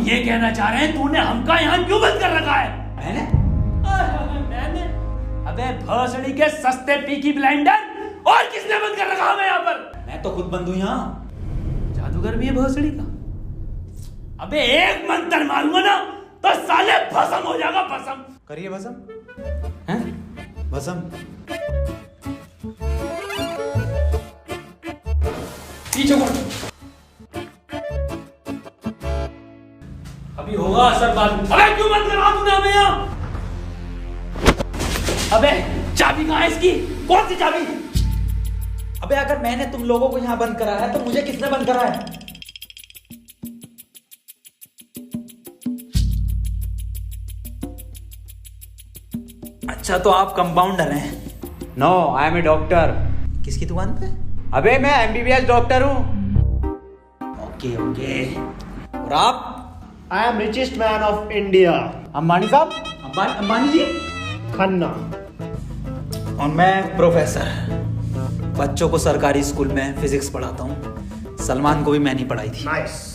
ये कहना चाह रहे हैं तूने हमका यहाँ क्यों बंद कर रखा है? मैंने? अबे भोसड़ी के सस्ते पीकी ब्लाइंडर, और किसने बंद कर रखा हमें यहाँ पर? मैं तो खुद बंद हूँ यहाँ। जादूगर भी है भोसड़ी का। अबे एक मंत्र मारूंगा ना तो साले भस्म हो जाएगा, भस्म। करिए भस्म। हैं? भस्म। पीछे मुड़। अभी होगा असर बाद में। अबे क्यों बंद करा तूने हमें यहाँ? अबे चाबी कहाँ है इसकी? कौन सी चाबी? अबे अगर मैंने तुम लोगों को यहाँ बंद करा है तो मुझे किसने बंद करा है? अच्छा तो आप कंपाउंडर हैं? No, I am a doctor. किसकी दुकान पे? अबे मैं एमबीबीएस डॉक्टर हूँ। Okay okay. और आप? I am richest man of India. Ambani साहब? अंबानी जी? खन्ना। और मैं प्रोफेसर, बच्चों को सरकारी स्कूल में फिजिक्स पढ़ाता हूँ। सलमान को भी मैंने ही पढ़ाई थी। नाइस।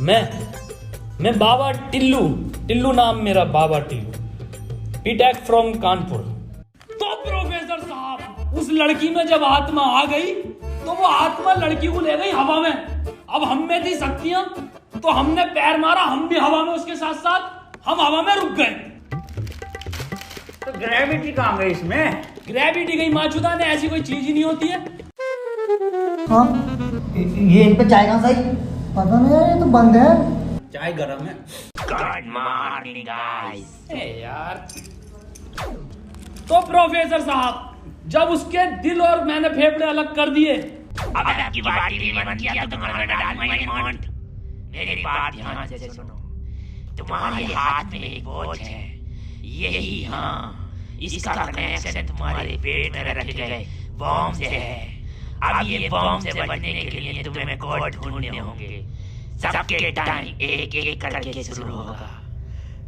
मैं बाबा टिल्लू नाम मेरा, बाबा टिल्लू, बीटेक फ्रॉम कानपुर। तो प्रोफेसर साहब, उस लड़की में जब आत्मा आ गई तो वो आत्मा लड़की को ले गई हवा में। अब हम में थी शक्तियां तो हमने पैर मारा, हम भी हवा में उसके साथ साथ, हम हवा में रुक गए। तो ग्रेविटी कहाँ गई इसमें? ग्रेविटी गई माचुदा ने, ऐसी कोई चीज ही नहीं होती है। हाँ, ये इन पे चाय कहाँ सही? पता नहीं यार, ये तो बंद है। चाय गरम है। Good morning guys. यार तो प्रोफेसर साहब, जब उसके दिल और मैंने फेफड़े अलग कर दिए, अब आपकी बाटी भी मन किया तो तुम्हारा डाल माय मॉन्ट। मेरी बात ध्यान से सुनो। तुम्हारे हाथ में एक वॉच है, यही, हाँ, इसका कनेक्शन तुम्हारे पेट में रखे गए बॉम्ब से है। अब ये बॉम्ब से बचने के लिए तुम्हें कोड ढूंढने होंगे। सबके टाइम एक एक करके शुरू होगा।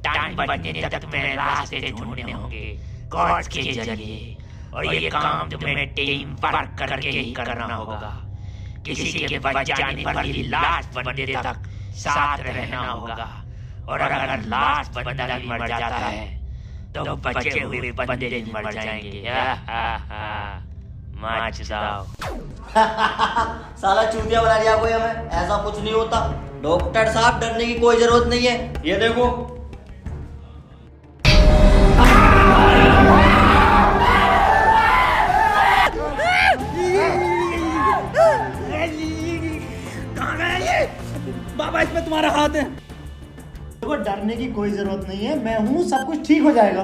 टाइम बचने तक तुम्हें रास्ते ढूंढने होंगे कोड्स के जरिए, और ये काम तुम्हें टीम वर्क करके ही करना होगा। किसी के बच जाने पर भी लास्ट बंदे तक साथ रहना होगा, और अगर लास्ट बंदा भी मर जाता है तो बचे हुए बंदे भी मर जाएंगे। माच जाओ। साला चूतिया बना दिया कोई हमें। ऐसा कुछ नहीं होता डॉक्टर साहब, डरने की कोई जरूरत नहीं है। ये देखो, बाबा इसमें तुम्हारा हाथ है। देखो डरने की कोई जरूरत नहीं है, मैं हूँ, सब कुछ ठीक हो जाएगा।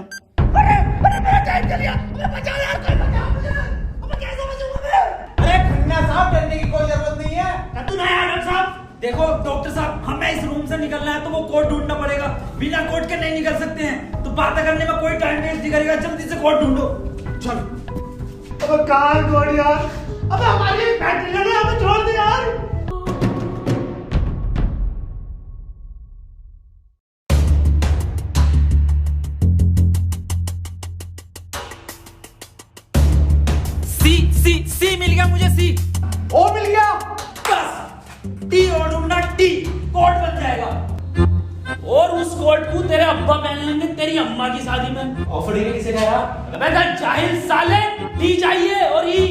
अरे खन्ना साहब, डरने की कोई जरूरत नहीं है। तू नया डॉक्टर साहब। देखो डॉक्टर साहब, हमें इस रूम से निकलना है तो वो कोड ढूंढना पड़ेगा। बिना कोड के नहीं निकल सकते हैं। तो बात करने में कोई टाइम वेस्ट नहीं करेगा, जल्दी से कोड ढूंढो। चलो। अब कहाँ छोड़ यार, अब हमारी बैटरी लगे, हमें छोड़ दे यार। सी मिल गया मुझे। सी ओ मिल गया। बस टी और ढूंढना, टी कोड बन जाएगा। और उस कोट को तेरे अब्बा पहन लेंगे तेरी अम्मा की शादी में। ऑफर ही किसे कहा? अबे जाहिल साले, टी चाहिए और ई,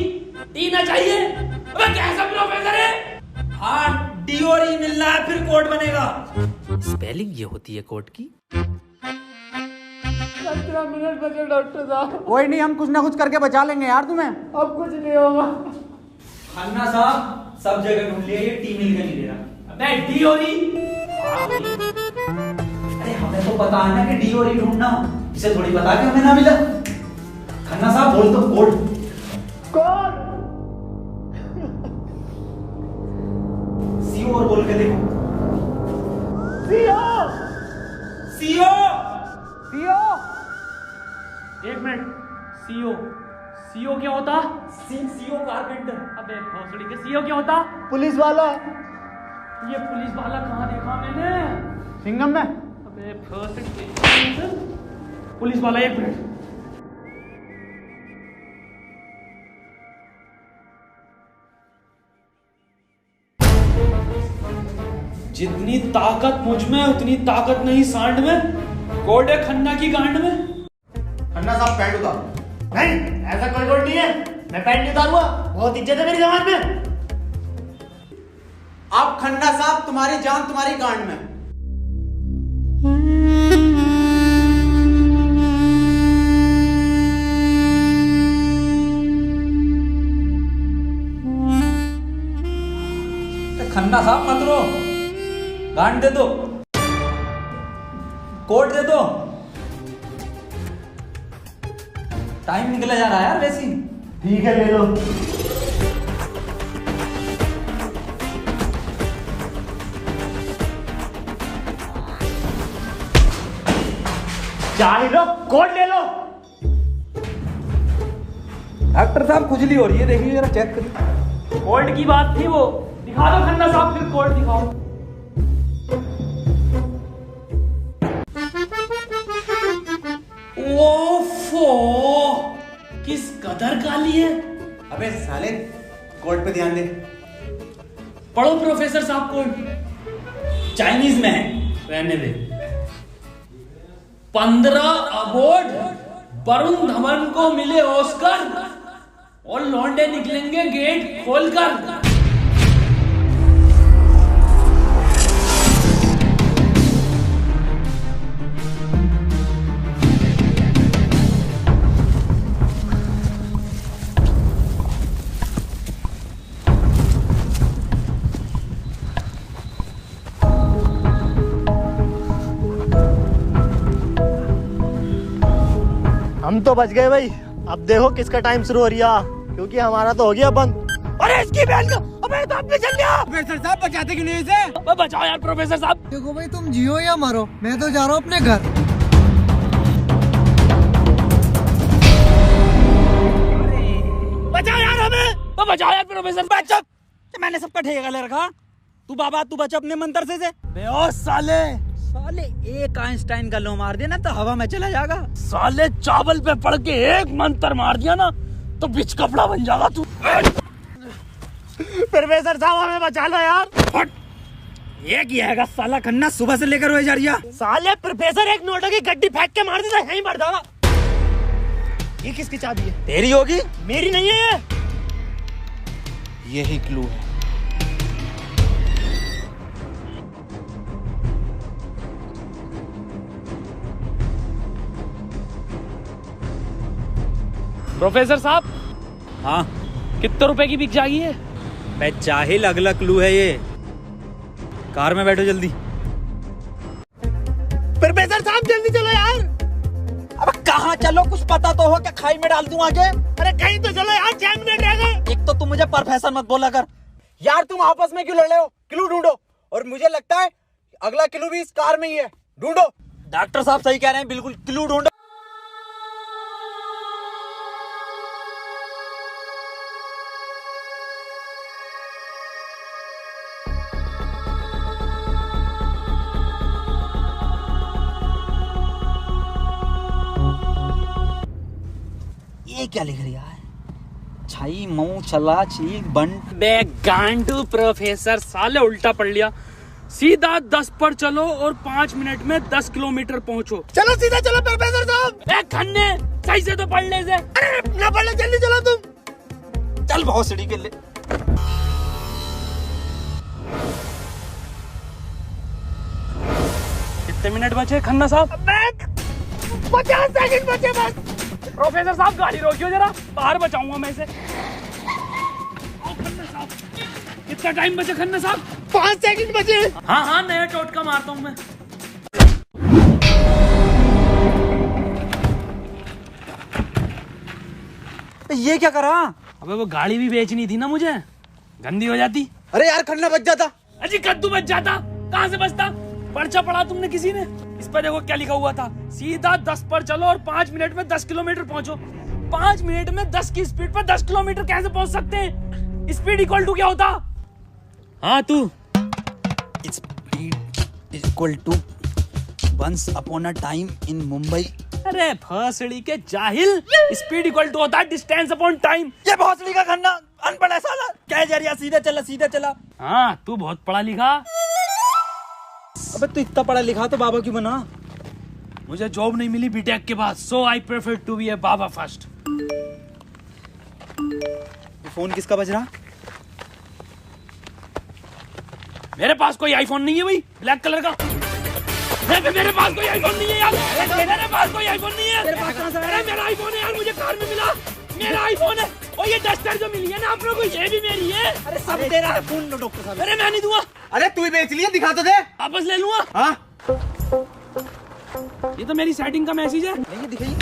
टी ना चाहिए। अबे कैसा प्रोफेसर है? हाँ, डी और ई मिलना है फिर कोड बनेगा। स्पेलिंग ये होती है कोड की। 15 मिनट बचे डॉक्टर साहब। कोई नहीं, हम कुछ ना कुछ करके बचा लेंगे यार तुम्हें। अब कुछ नहीं होगा। खन्ना साहब, सब जगह ढूंढ लिया, ये टी मिल के नहीं दे रहा। अबे डी और ई? अरे हमें तो पता है ना कि डी और ई ढूंढना, इसे थोड़ी पता कि हमें ना मिला। खन्ना साहब बोल तो कोड। कौन? सीओ और बोल के देखो। सीओ। सीओ। सीओ। एक मिनट, सीओ, सीओ क्या होता? CO carpenter. अबे भोसड़ी के सीओ क्या होता? पुलिस वाला। ये पुलिस वाला कहाँ देखा मैंने? सिंघम में। अबे भोसड़ी, पुलिस वाला, एक मिनट। जितनी ताकत मुझ में उतनी ताकत नहीं सांड में, कोड है खन्ना की गांड में। खन्ना साहब पैंट उतारो। नहीं, ऐसा कोई कोड नहीं है, मैं पैंट नहीं उतारूंगा, बहुत इज्जत है मेरी समाज में। आप खन्ना साहब, तुम्हारी जान तुम्हारी गांड में। खन्ना साहब मत रो, गांड दे दो, कोट दे दो। टाइम निकला जा रहा है यार वैसी। ठीक है, ले लो। चाय लो, कोट ले लो। डॉक्टर साहब खुजली हो रही है, देखिए जरा चेक करिए। कोड की बात थी वो, दिखा दो खन्ना साहब, फिर कोड दिखाओ। ओफो, किस कदर काली है। अबे साले, कोर्ट पे ध्यान दे। पढ़ो प्रोफेसर साहब कोड। चाइनीज में है, रहने दे। 15 अवार्ड वरुण धवन को मिले ऑस्कर, और लौंडे निकलेंगे गेट खोलकर। हम तो बच गए भाई। अब देखो किसका टाइम शुरू हो रही है, क्योंकि हमारा तो हो गया बंद। अरे इसकी बहन का, अबे तो आपने चल लिया। प्रोफेसर साहब बचाते क्यों नहीं इसे? बचाओ यार प्रोफेसर साहब। देखो भाई, तुम जियो या मरो, मैं तो जा रहा हूँ अपने घर। बचाओ यार हमें, बचाओ यार प्रोफेसर। बचा। मैंने सबका ठेका ले रखा। तू बाबा तू बचा अपने मंत्र से। बेहोश साले एक आइंस्टाइन का लो मार दिया ना तो हवा में चला जाएगा। साले चावल पे पड़ के एक मंत्र मार दिया ना तो बिच कपड़ा बन जाएगा तू। प्रोफेसर साहब हमें बचा लो यार। ये किया है साला खन्ना, सुबह से लेकर हुए जा रही है। साले प्रोफेसर एक नोटों की गड्डी फेंक के मार देता, यहीं मर जाएगा। ये किसकी चाबी है? तेरी होगी, मेरी नहीं है ये। यही क्लू है। प्रोफेसर साहब, हाँ कितने रुपए की बिक जाएगी है? मैं जाहिल, अगला क्लू है ये। कार में बैठो जल्दी। प्रोफेसर साहब जल्दी चलो यार। अब कहाँ चलो, कुछ पता तो हो, क्या खाई में डाल दूं आगे? अरे कहीं तो चलो यार, 6 मिनट रह गए। एक तो तुम मुझे प्रोफेसर मत बोला कर यार। तुम आपस में क्यों लड़ रहे हो? क्लू ढूंढो। और मुझे लगता है अगला क्लू भी इस कार में ही है, ढूंढो। डॉक्टर साहब सही कह रहे हैं, बिल्कुल क्लू ढूंढो। ये क्या लिख रही है? छाई मऊ चला चीक बंट। बे गांडू प्रोफेसर, साले उल्टा पढ़ लिया। सीधा 10 पर चलो और 5 मिनट में 10 किलोमीटर पहुंचो। चलो सीधा चलो प्रोफेसर साहब। ए खन्ने, सही से तो पढ़ ले से। अरे ना पढ़ ले, जल्दी चलो तुम। चल बहुत सीढ़ी के ले। कितने मिनट बचे खन्ना साहब? 50 सेकंड बचे बस। प्रोफेसर साहब गाड़ी रोकियो जरा, बाहर बचाऊंगा मैं इसे। खन्ना साहब, कितना टाइम बचा खन्ना साहब? 5 सेकंड बचे। हाँ हाँ, नया टोटका मारता हूँ मैं। ये क्या करा? अबे वो गाड़ी भी बेचनी थी ना मुझे, गंदी हो जाती। अरे यार, खन्ना बच जाता। अजी कद्दू बच जाता, कहाँ से बचता? पर्चा पढ़ा तुमने किसी ने? इस पर देखो क्या लिखा हुआ था, सीधा 10 पर चलो और 5 मिनट में 10 किलोमीटर पहुंचो। 5 मिनट में 10 की स्पीड पर 10 किलोमीटर कैसे पहुंच सकते हैं? स्पीड इक्वल टू क्या होता? हाँ तू। Speed equal to once upon a time in Mumbai. अरे भोसड़ी के जाहिल, स्पीड इक्वल टू होता है डिस्टेंस अपॉन टाइम। ये भोसड़ी का खन्ना अनपढ़ है साला। क्या जा रही है? सीधा चला सीधा चला। हाँ तू बहुत पढ़ा लिखा। अबे तू इतना पढ़ा लिखा तो बाबा क्यों बना? मुझे जॉब नहीं मिली बीटेक के बाद, so I prefer to be a baba first. Phone किसका बज रहा? मेरे पास कोई आईफोन नहीं है भाई, ब्लैक कलर का। मेरे पास कोई आईफोन नहीं है यार, मेरे पास कोई आईफोन नहीं है। अरे मेरा आईफोन है यार, मुझे कार में मिला, मेरा आईफोन है। और ये डस्टर जो मिली है ना आप लोगों को, ये भी मेरी है। अरे सब तेरा है, फोन लो डॉक्टर साहब। अरे मैं नहीं दूंगा। अरे तू ही बेच लिया, दिखा तो दे। वापस ले लूंगा। हाँ ये तो मेरी सेटिंग का मैसेज है। नहीं दिखाइए।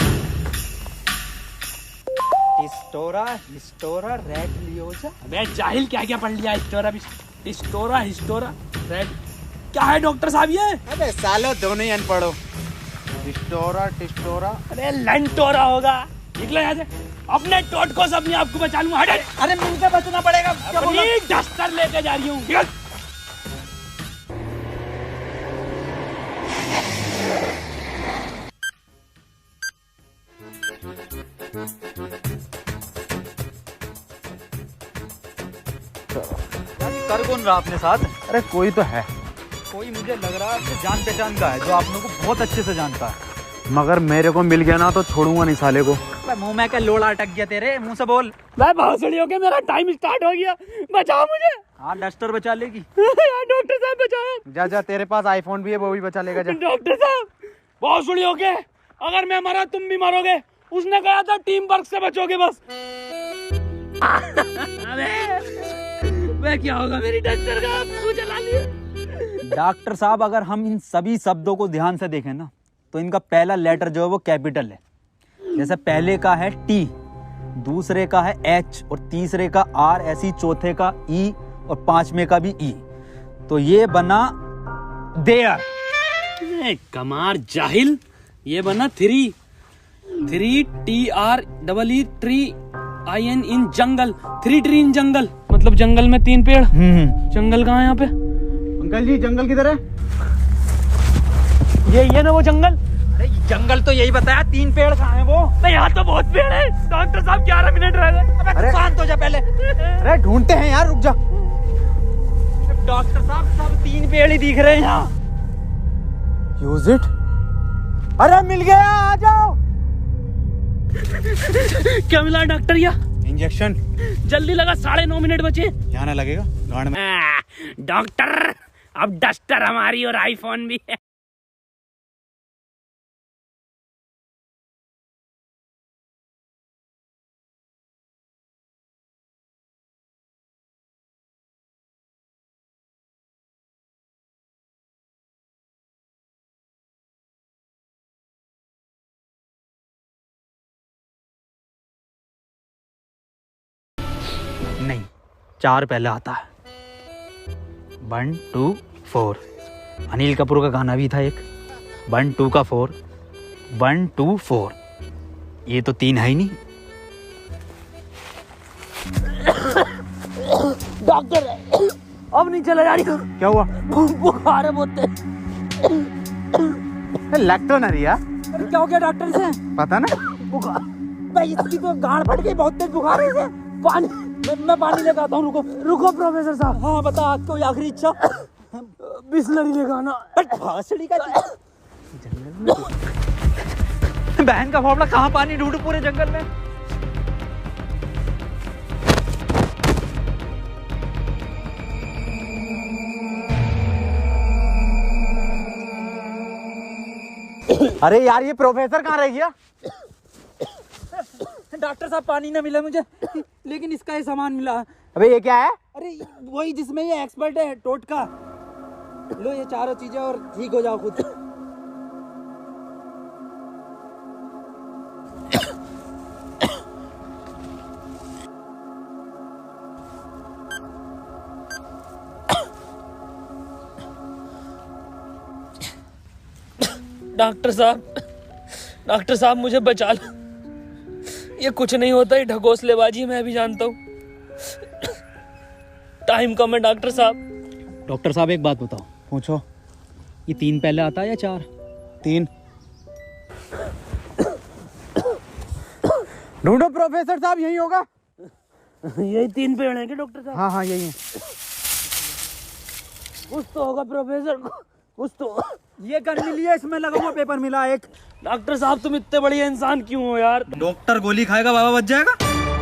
हिस्टोरा हिस्टोरा रेड लियोजा। अबे जाहिल क्या क्या पढ़ लिया, हिस्टोरा रेड क्या है डॉक्टर साहब ये? अबे सालो दोनों ही अनपढ़ हो। टिस्टोरा। अरे लंटोरा होगा। निकलो यहाँ से, अपने टोटको से अपने आप को बचा लूंगा। हट। अरे मुझे बचना पड़ेगा। क्या बोला? अपनी डस्टर लेके जा रही हूँ। निकल। कर कौन रहा अपने साथ? अरे कोई तो है, कोई मुझे लग रहा है जान पहचान का है, जो आप लोगों को बहुत अच्छे से जानता है। मगर मेरे को मिल गया ना तो छोड़ूंगा नहीं साले को। मुंह में क्या लोड़ा अटक गया तेरे मुंह से बोल। मैं भोसड़ी हो गया, मेरा टाइम स्टार्ट हो गया, बचाओ मुझे। हाँ डस्टर बचा लेगी। यार डॉक्टर साहब बचाओ। जा जा, तेरे पास आईफोन भी है, वो भी बचा लेगा। जा डॉक्टर साहब भोसड़ी हो गए, अगर मैं मरा तुम भी मरोगे। उसने कहा था टीम वर्क से बचोगे बस। मैं क्या होगा मेरी डस्टर का, तू चला लिया। डॉक्टर साहब अगर हम इन सभी शब्दों को ध्यान से देखें ना, तो इनका पहला लेटर जो है वो कैपिटल है। जैसे पहले का है टी, दूसरे का है एच और तीसरे का आर, ऐसी चौथे का ई और पांचवें का भी ई। तो ये बना देयर। कमार जाहिल, ये बना three TREE tree IN in jungle, 3 tree in jungle, मतलब जंगल में 3 पेड़। जंगल कहाँ है यहाँ पे? अंकल जी जंगल किधर है? ये ना वो जंगल। अरे जंगल तो यही बताया, 3 पेड़ कहाँ हैं वो? नहीं यहाँ तो बहुत पेड़ है। डॉक्टर साहब 11 मिनट रह गए। अबे शांत हो जा पहले। अरे ढूंढते हैं यार, रुक जा। डॉक्टर साहब सब 3 पेड़ ही दिख रहे हैं यहाँ। Use it. अरे मिल गया, आ जाओ। क्या मिला डॉक्टर? या इंजेक्शन जल्दी लगा, 9.5 मिनट बचे। यहाँ ना लगेगा गांड में। डॉक्टर अब डस्टर हमारी और आईफोन भी है। नहीं, 4 पहले आता है। 1 2 4। अनिल कपूर का गाना भी था एक, 1 2 का 4, 1 2 4। ये तो 3 है ही नहीं। डॉक्टर अब नहीं चला जा रही। क्या हुआ? बुखार है बहुत तेज। लग तो ना रिया। अरे क्या हो गया डॉक्टर से? पता ना। बुखार भाई, इसकी तो गांड फट गई, बहुत तेज बुखार है इसे। पानी मैं पानी लेकर आता हूँ। रुको प्रोफेसर साहब। हाँ बता, आज कोई आखिरी इच्छा? बिस्लरी लेकर आना। भाषड़ी का बहन का फावड़ा, कहाँ पानी ढूंढू पूरे जंगल में? अरे यार ये प्रोफेसर कहाँ रह गया? डॉक्टर साहब पानी ना मिला मुझे, लेकिन इसका ये सामान मिला। अबे ये क्या है? अरे वही जिसमें ये एक्सपर्ट है, टोटका। लो ये चारों चीजें और ठीक हो जाओ खुद। डॉक्टर साहब मुझे बचा लो। ये कुछ नहीं होता, ये ढकोसलेबाजी मैं भी जानता हूँ। टाइम कम है डॉक्टर साहब। डॉक्टर साहब एक बात बताओ। पूछो। ये 3 पहले आता है या 4? 3। ढूंढो प्रोफेसर साहब, यही होगा। यही 3 पेड़ हैं क्या डॉक्टर साहब? हाँ हाँ यही है। कुछ तो होगा प्रोफेसर को। कुछ तो। ये गन मिली है, इसमें लगा हुआ पेपर मिला एक। डॉक्टर साहब तुम इतने बढ़िया इंसान क्यों हो यार? डॉक्टर गोली खाएगा, बाबा बच जाएगा।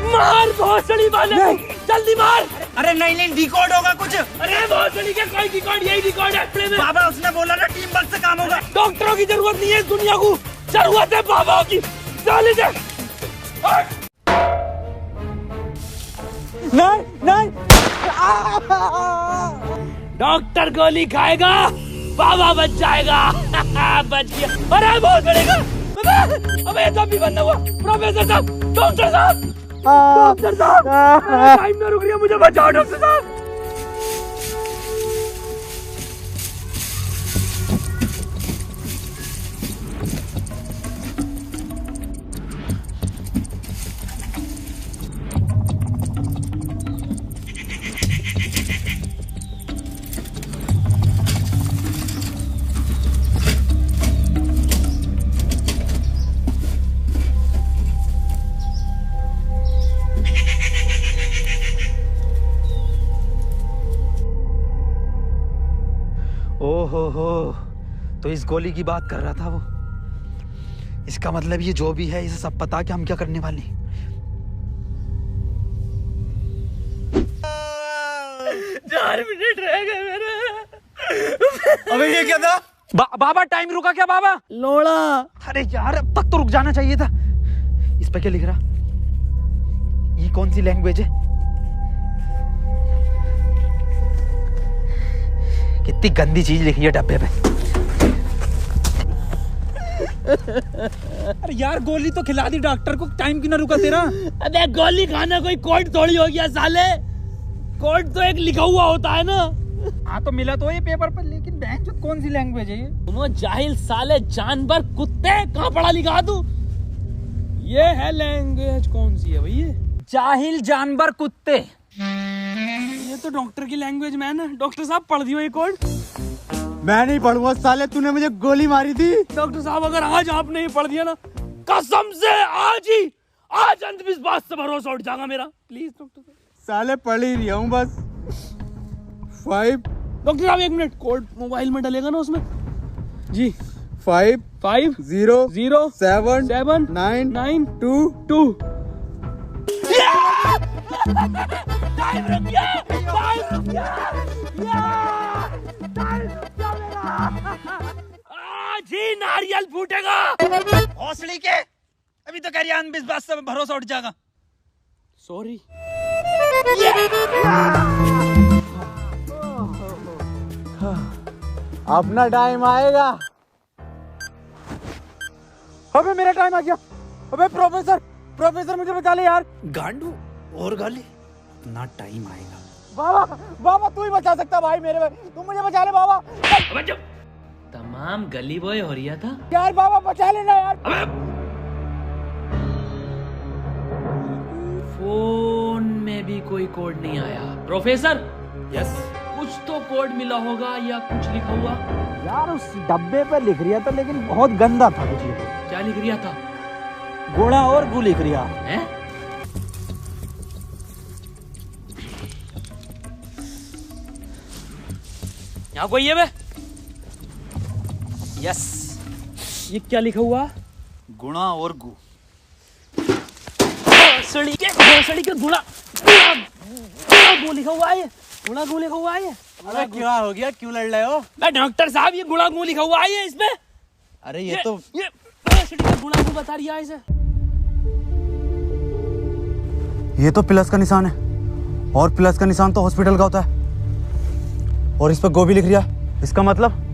मार भोसड़ी वाले को, जल्दी मार। अरे नहीं नहीं, डिकोड होगा कुछ। अरे भोसड़ी का कोई रिकॉर्ड, यही रिकॉर्ड है अपने में। बाबा उसने बोला ना टीम वर्क से काम होगा। डॉक्टरों की जरूरत नहीं है इस दुनिया को, जरूरत है बाबा की। चल इधर। नहीं नहीं, डॉक्टर गोली खाएगा, बाबा बच जाएगा। बच गया। अरे बहुत बड़ेगा। अबे ये तो अभी बंद हुआ। प्रोफेसर साहब, डॉक्टर साहब, डॉक्टर साहब, टाइम ना रुक रही है, मुझे बचाओ डॉक्टर साहब। ओहो, तो इस गोली की बात कर रहा था वो। इसका मतलब ये जो भी है, इसे सब पता कि हम क्या करने वाले हैं। 4 मिनट रह गए मेरे। अबे ये क्या था? बाबा टाइम रुका क्या बाबा? लोड़ा। अरे यार अब तक तो रुक जाना चाहिए था। इस पे क्या लिख रहा? ये कौन सी लैंग्वेज है? कितनी गंदी चीज लिखी है डब्बे पे। अरे यार गोली तो खिला दी डॉक्टर को, टाइम क्यों ना रुका तेरा? अबे गोली खाना कोई कोड थोड़ी हो गया साले। कोड तो एक लिखा हुआ होता है ना। हाँ तो मिला तो ये पेपर पर, लेकिन बहन जो कौन सी लैंग्वेज है ये? तुम जाहिल साले जानवर कुत्ते, कहाँ पढ़ा लिखा तू? ये है लैंग्वेज कौन सी है भैया? जाहिल जानवर कुत्ते। ये तो डॉक्टर की लैंग्वेज में है ना। डॉक्टर साहब पढ़ दियो ये कोड। मैं नहीं पढ़ूंगा साले, तूने मुझे गोली मारी थी। डॉक्टर साहब अगर आज आपने ये पढ़ दिया ना, कसम से आज अंधविश्वास से भरोसा उठ जाएगा मेरा। प्लीज डॉक्टर साहब। साले पढ़ ही रहा हूँ बस। 5 डॉक्टर साहब 1 मिनट, कोड मोबाइल में डलेगा ना उसमें जी। 5 5 0 0 7 7 9 9 2 2। टाइम रुक गया, टाइम रुक गया, टाइम रुक गया मेरा। आज ही नारियल फूटेगा। हौसले के अभी तो कह रही अंधविश्वास से भरोसा उठ जाएगा। सॉरी। अपना टाइम आएगा। अबे मेरा टाइम आ गया। अबे प्रोफेसर मुझे बचा ले यार। गांडू और गाली, अपना टाइम आएगा। बाबा तू ही बचा सकता भाई मेरे, तू मुझे बचा ले बाबा। अबे जब तमाम गली बॉय हो रहा था यार बाबा बचा लेना यार। फोन में भी कोई कोड नहीं आया। प्रोफेसर, यस, कुछ तो कोड मिला होगा या कुछ लिखा हुआ? यार उस डब्बे पे लिख रिया था, लेकिन बहुत गंदा था कुछ लिखा। क्या लिख रिया था? गोड़ा और गु लिख रिया है। यहाँ कोई है बे? यस, ये क्या लिखा हुआ? गुणा और गु। भोसड़ी के गुणा गु लिखा हुआ है। गुणा गु लिखा हुआ है। अरे क्या हो गया, क्यों लड़ रहे हो? मैं डॉक्टर साहब, ये गुणा गु लिखा हुआ है इसमें। अरे ये भोसड़ी का गुणा गु बता रही है इसे। ये तो प्लस का निशान है, और प्लस का निशान तो हॉस्पिटल का होता है, और इस पर गो भी लिख रिया। इसका मतलब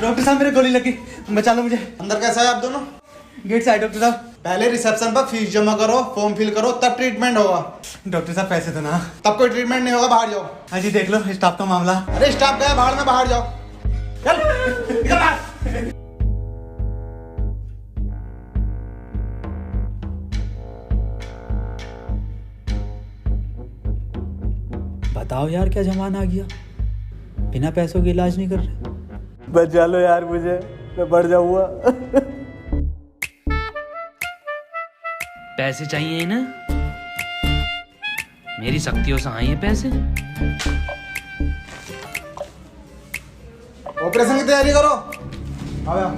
डॉक्टर साहब मेरे गोली लगी, बचा लो मुझे। अंदर कैसा है आप दोनों? गेट से आए डॉक्टर साहब। पहले रिसेप्शन पर फीस जमा करो, फॉर्म फिल करो, तब ट्रीटमेंट होगा। डॉक्टर साहब पैसे तो ना। तब कोई ट्रीटमेंट नहीं होगा, बाहर जाओ। हाँ जी देख लो स्टाफ का मामला। अरे स्टाफ गया बाहर में, बाहर जाओ। चल निकल बाहर। बताओ यार क्या जमाना आ गया, बिना पैसों के इलाज नहीं कर रहे। बचा लो यार मुझे, मैं बढ़ जाऊंगा। पैसे चाहिए ना? मेरी शक्तियों से आए हैं पैसे। ऑपरेशन की तैयारी करो। आओ यार।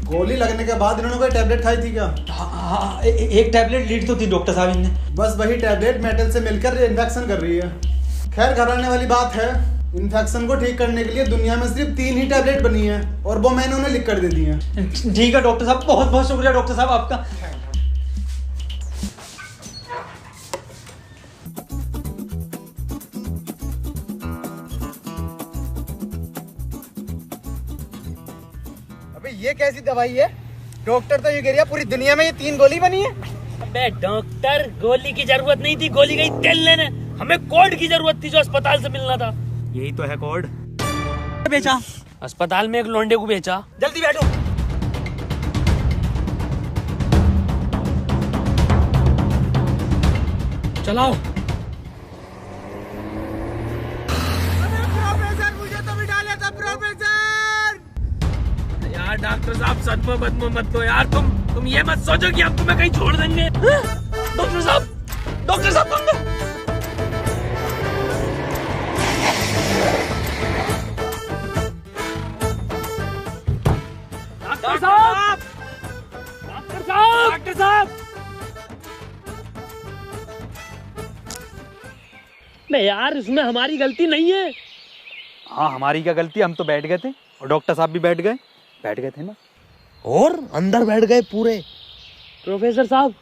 गोली लगने के बाद इन्होंने कोई टैबलेट खाई थी क्या? हाँ, एक टैबलेट लीड तो थी डॉक्टर साहब इनने। बस वही टैबलेट मेटल से मिलकर इन्फेक्शन कर रही है। खैर घबराने वाली बात है, इन्फेक्शन को ठीक करने के लिए दुनिया में सिर्फ 3 ही टैबलेट बनी है और वो मैंने उन्हें लिख कर दे दी है। ठीक है डॉक्टर साहब, बहुत बहुत शुक्रिया डॉक्टर साहब आपका। अबे ये कैसी दवाई है? डॉक्टर तो ये कह रहा पूरी दुनिया में ये 3 गोली बनी है। अबे डॉक्टर, गोली की जरूरत नहीं थी, गोली गई तेल लेने। हमें कोड की जरूरत थी जो अस्पताल से मिलना था। यही तो है कोड। बेचा अस्पताल में एक लोंडे को बेचा। जल्दी बैठो। चलाओ। प्रोफेसर मुझे तो भी डाला था प्रोफेसर। यार डॉक्टर साहब सदमा बदमा मत लो यार, तुम ये मत सोचो कि हम तुम्हें कहीं छोड़ देंगे। डॉक्टर साहब डॉक्टर साहब नहीं यार, इसमें हमारी गलती नहीं है। हाँ हमारी क्या गलती, हम तो बैठ गए थे और डॉक्टर साहब भी बैठ गए थे ना। और अंदर बैठ गए पूरे। प्रोफेसर साहब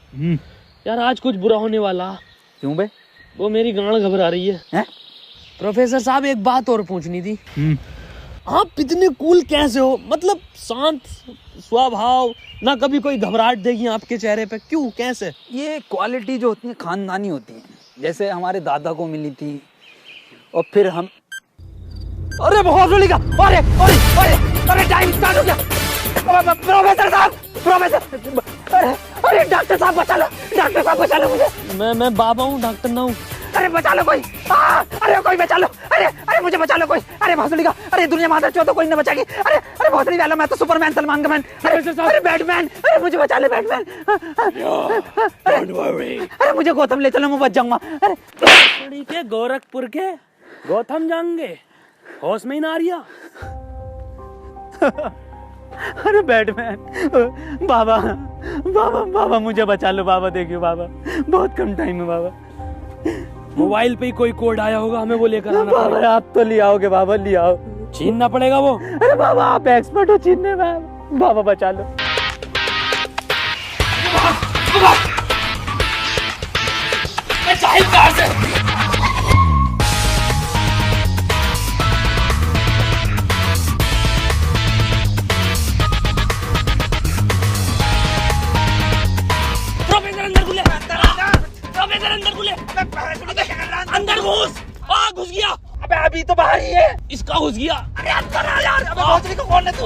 यार आज कुछ बुरा होने वाला। क्यों बे? वो मेरी गांड घबरा रही है। प्रोफेसर साहब एक बात और पूछनी थी। आप इतने कूल कैसे हो? मतलब शांत स्वभाव, ना कभी कोई घबराहट देगी आपके चेहरे पे, क्यों कैसे? ये क्वालिटी जो होती है खानदानी होती है, जैसे हमारे दादा को मिली थी और फिर हम। अरे बहुत बड़ी का, अरे अरे अरे अरे टाइम स्टार्ट हो गया। प्रोफेसर साहब, अरे डॉक्टर साहब बचा लो मुझे। मैं बाबा हूँ, डॉक्टर ना हूँ। अरे बचा लो कोई, अरे कोई बचा लो, अरे मुझे बचा लो कोई। अरे भोसड़ी का, अरे दुनिया माता चो तो कोई न बचाएगी। अरे भोसड़ी वाला, मैं तो सुपरमैन, सलमान का मैन। अरे बैटमैन, अरे मुझे बचा ले बैटमैन। अरे मुझे गौतम ले चलो, मैं बच जाऊंगा। अरे के गोरखपुर के गौतम जाएंगे, होश में ही ना आ रिया। अरे बैटमैन, बाबा मुझे बचा लो बाबा, देखियो बाबा बहुत कम टाइम है बाबा। मोबाइल पे ही कोई कोड आया होगा, हमें वो लेकर आना बाबा पड़ेगा। आप तो ले आओगे बाबा, ले आओ। छीनना पड़ेगा वो। अरे बाबा आप एक्सपर्ट हो छीनने में, बाबा बचा लो। अंदर घुस। घुस गया। अबे अभी तो बाहर ही है। इसका घुस गया। अरे अंदर आ यार। अबे भोसड़ी को कौन है तू?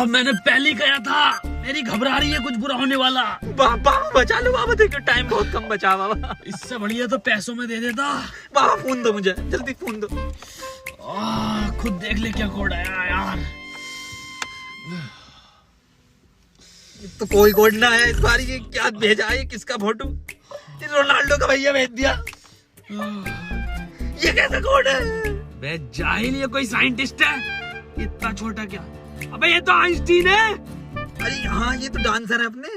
मैंने पहले कहा था, मेरी घबरा रही है, कुछ बुरा होने वाला। बाबा बचा लो बाबा, देखो टाइम बहुत कम बचा बाबा। इससे बढ़िया तो पैसों में दे देता। बाबा फोन दो मुझे, जल्दी फोन दो। खुद देख ले क्या कोड आया यार। तो कोई कोड ना है इस बार। ये क्या भेजा है, किसका फोटो? रोनाल्डो का भैया भेज दिया। ये कैसा कोड है? बे जाहिल, ये कोई साइंटिस्ट है? इतना छोटा क्या? अबे ये तो आइंस्टीन है। अरे हाँ ये तो डांसर है अपने।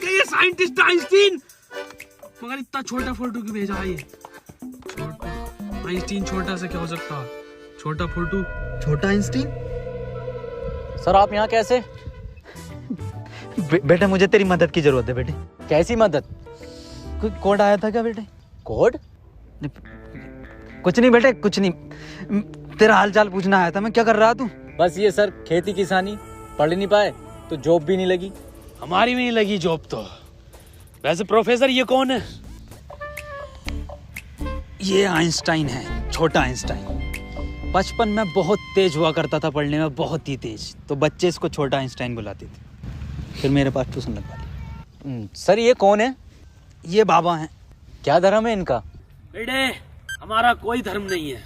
ये साइंटिस्ट आइंस्टीन, मगर इतना छोटा फोटो क्यों भेजा है? ये छोटा आइंस्टीन, छोटा से क्या हो सकता है? छोटा फोटो, छोटा आइंस्टीन। सर आप यहाँ कैसे? बेटा मुझे तेरी मदद की जरूरत है बेटे। कैसी मदद? कोई कोड आया था क्या बेटे? कोड? कुछ नहीं बेटे, कुछ नहीं। तेरा हाल चाल पूछना आया था मैं। क्या कर रहा तू? बस ये सर, खेती किसानी। पढ़ नहीं पाए तो जॉब भी नहीं लगी। हमारी भी नहीं लगी जॉब तो। वैसे प्रोफेसर ये कौन है? ये आइंस्टाइन है, छोटा आइंस्टाइन। बचपन में बहुत तेज हुआ करता था पढ़ने में, बहुत ही तेज, तो बच्चे इसको छोटा आइंस्टाइन बुलाते थे। फिर मेरे पास ट्यूशन लगवा ली। सर ये कौन है? ये बाबा हैं। क्या धर्म है इनका? बेटे हमारा कोई धर्म नहीं है।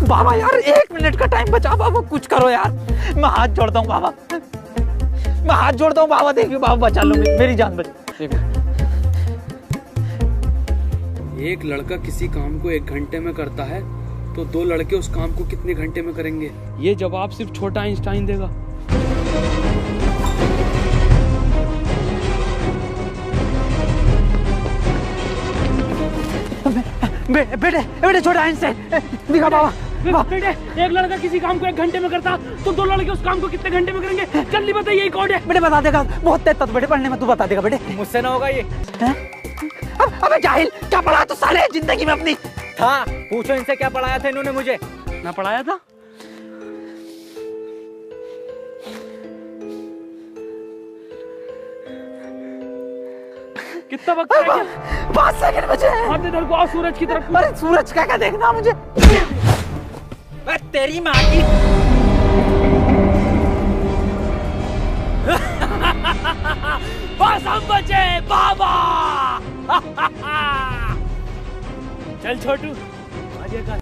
बाबा यार 1 मिनट का टाइम बचा बाबा, कुछ करो यार, मैं हाथ जोड़ता हूँ बाबा, मैं हाथ जोड़ता हूँ बाबा, देखिए बाबा बचा लो मेरी जान बचा। एक लड़का किसी काम को 1 घंटे में करता है तो 2 लड़के उस काम को कितने घंटे में करेंगे? ये जवाब सिर्फ छोटा आइंस्टाइन देगा। बेटे छोटा आइंस्टाइन दिखा बाबा। बेटे एक लड़का किसी काम को 1 घंटे में करता तो 2 लड़के उस काम को कितने घंटे में करेंगे? जल्दी बताइए यही कौन है? बेटे बता देगा, बहुत तेज था बेटे पढ़ने में, तू बता देगा बेटे। मुझसे ना होगा ये। अबे जाहिल, क्या पढ़ा तू साले जिंदगी में अपनी? था, पूछो इनसे क्या पढ़ाया था इन्होंने मुझे। ना पढ़ाया था? कितना वक्त रह गया? 5 सेकंड बचे हैं। हाथ इधर को आओ, सूरज की तरफ। अरे सूरज का क्या देखना मुझे? तेरी माँ की। बस हम बचे बाबा। चल छोटू आगे कर।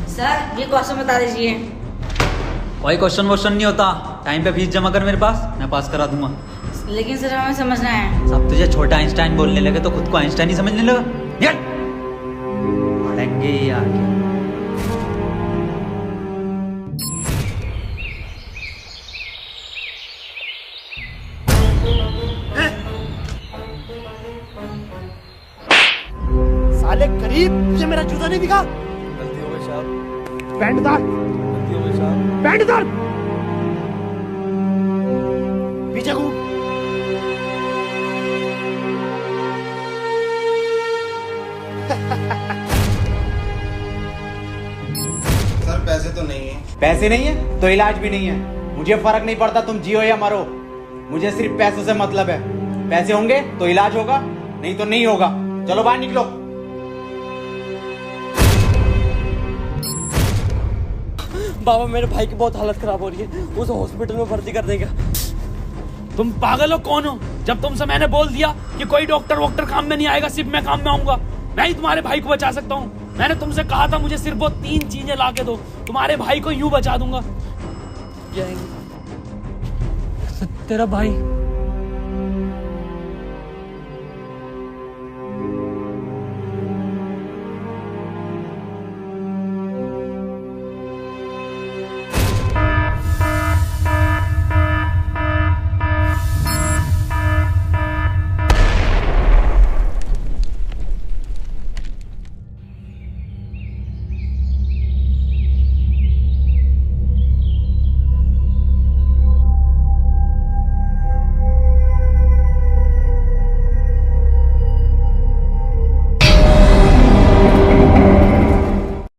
सर ये क्वेश्चन बता दीजिए। कोई क्वेश्चन वोश्चन नहीं होता, टाइम पे फीस जमा कर मेरे पास, मैं पास करा दूंगा। लेकिन सर हमें समझना है। सब तुझे छोटा आइंस्टाइन बोलने लगे तो खुद को आइंस्टाइन ही समझने लगा। पढ़ेंगे ही आगे। साले करीब, ये मेरा जूता नहीं दिखा? गलती हो गई साहब, पैंट उतार, गलती हो गई साहब। पैंट उतार, पीछे घूम। सर पैसे तो नहीं है। पैसे नहीं है तो इलाज भी नहीं है। मुझे फर्क नहीं पड़ता तुम जियो या मरो, मुझे सिर्फ पैसों से मतलब है। पैसे होंगे तो इलाज होगा, नहीं तो नहीं होगा। चलो बाहर निकलो। बाबा मेरे भाई की बहुत हालत खराब हो रही है, उसे हॉस्पिटल में भर्ती कर देगा। तुम पागल हो? कौन हो? जब तुमसे मैंने बोल दिया कि कोई डॉक्टर वॉक्टर काम में नहीं आएगा, सिर्फ मैं काम में आऊंगा। मैं ही तुम्हारे भाई को बचा सकता हूँ। मैंने तुमसे कहा था मुझे सिर्फ वो 3 चीजें ला के दो, तुम्हारे भाई को यूं बचा दूंगा। तेरा भाई